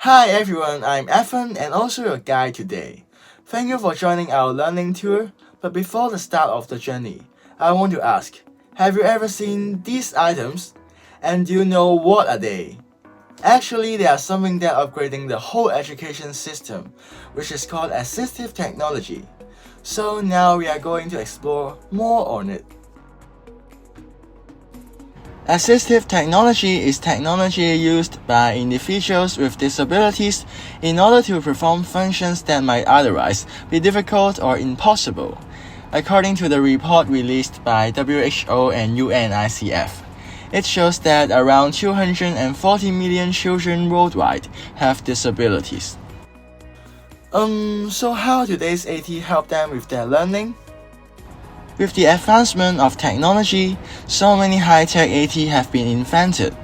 Hi everyone, I'm Evan and also your guide today. Thank you for joining our learning tour, but before the start of the journey, I want to ask, have you ever seen these items? And do you know what are they? Actually, they are something that upgrading the whole education system, which is called assistive technology. So now we are going to explore more on it. Assistive technology is technology used by individuals with disabilities in order to perform functions that might otherwise be difficult or impossible, according to the report released by WHO and UNICEF. It shows that around 240 million children worldwide have disabilities. So how do today's AT help them with their learning? With the advancement of technology, so many high-tech AT have been invented,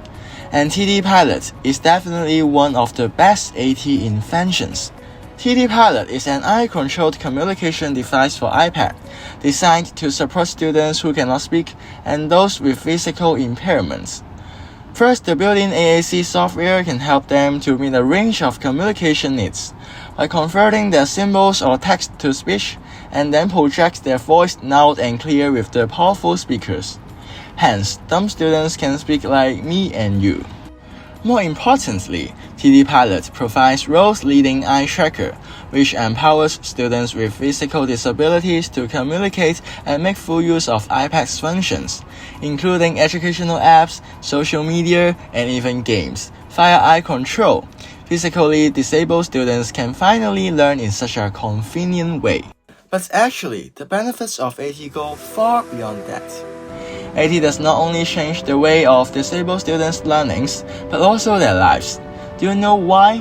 and TD Pilot is definitely one of the best AT inventions. TD Pilot is an eye-controlled communication device for iPad, designed to support students who cannot speak and those with physical impairments. First, the built-in AAC software can help them to meet a range of communication needs by converting their symbols or text to speech, and then projects their voice loud and clear with the powerful speakers. Hence, dumb students can speak like me and you. More importantly, TD Pilot provides world-leading eye tracker, which empowers students with physical disabilities to communicate and make full use of iPad's functions, including educational apps, social media, and even games, via eye control. Physically disabled students can finally learn in such a convenient way. But actually, the benefits of AT go far beyond that. AT does not only change the way of disabled students' learnings, but also their lives. Do you know why?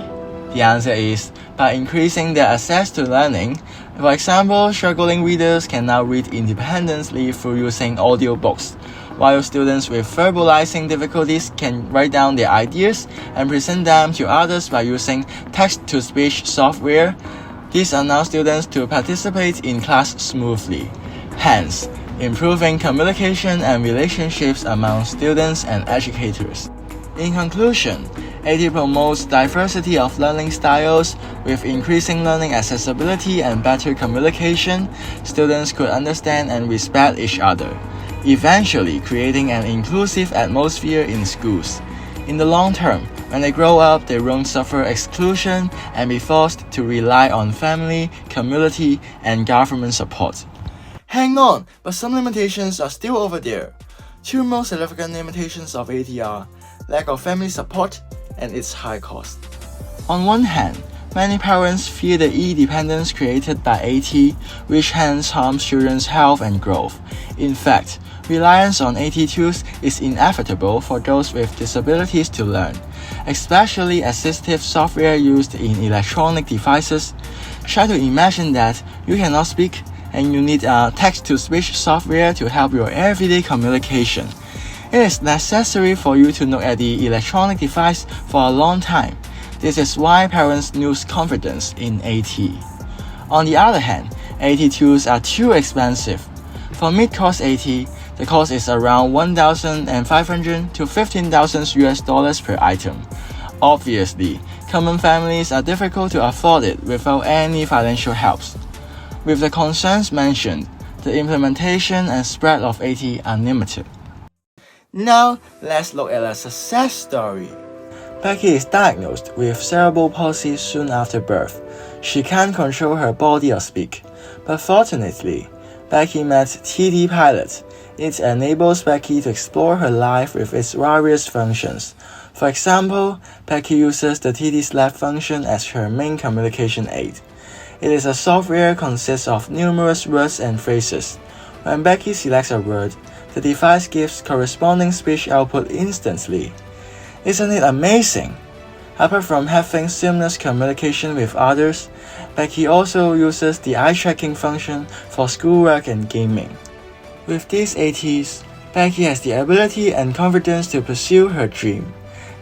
The answer is by increasing their access to learning. For example, struggling readers can now read independently through using audiobooks, while students with verbalizing difficulties can write down their ideas and present them to others by using text-to-speech software. These allow students to participate in class smoothly, hence improving communication and relationships among students and educators. In conclusion, AT promotes diversity of learning styles. With increasing learning accessibility and better communication, students could understand and respect each other, eventually creating an inclusive atmosphere in schools. In the long term, when they grow up, they won't suffer exclusion and be forced to rely on family, community, and government support. Hang on, but some limitations are still over there. Two most significant limitations of AT are lack of family support and its high cost. On one hand, many parents fear the e-dependence created by AT, which hence harms children's health and growth. In fact, reliance on AT tools is inevitable for those with disabilities to learn, especially assistive software used in electronic devices. Try to imagine that you cannot speak and you need a text-to-speech software to help your everyday communication. It is necessary for you to look at the electronic device for a long time. This is why parents lose confidence in AT. On the other hand, AT tools are too expensive. For mid-cost AT, the cost is around $1,500 to $15,000 per item. Obviously, common families are difficult to afford it without any financial helps. With the concerns mentioned, the implementation and spread of AT are limited. Now, let's look at a success story. Becky is diagnosed with cerebral palsy soon after birth. She can't control her body or speak, but fortunately, Becky met TD Pilot. It enables Becky to explore her life with its various functions. For example, Becky uses the TD Slap function as her main communication aid. It is a software consists of numerous words and phrases. When Becky selects a word, the device gives corresponding speech output instantly. Isn't it amazing? Apart from having seamless communication with others, Becky also uses the eye tracking function for schoolwork and gaming. With these ATs, Becky has the ability and confidence to pursue her dream.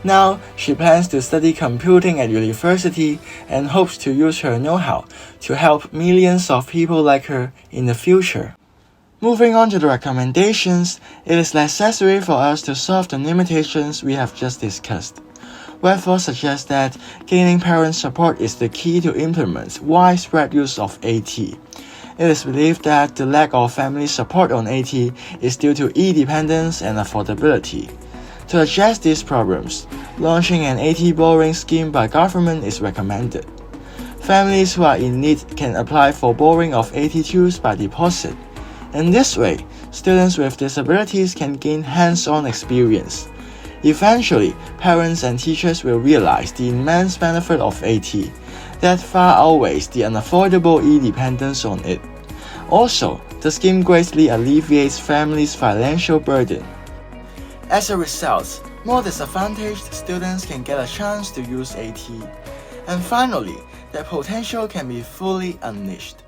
Now, she plans to study computing at university and hopes to use her know-how to help millions of people like her in the future. Moving on to the recommendations, it is necessary for us to solve the limitations we have just discussed. Wherefore suggests that gaining parent support is the key to implement widespread use of AT. It is believed that the lack of family support on AT is due to e-dependence and affordability. To address these problems, launching an AT borrowing scheme by government is recommended. Families who are in need can apply for borrowing of AT tools by deposit. In this way, students with disabilities can gain hands-on experience. Eventually, parents and teachers will realize the immense benefit of AT that far outweighs the unaffordable e-dependence on it. Also, the scheme greatly alleviates families' financial burden. As a result, more disadvantaged students can get a chance to use AT. And finally, their potential can be fully unleashed.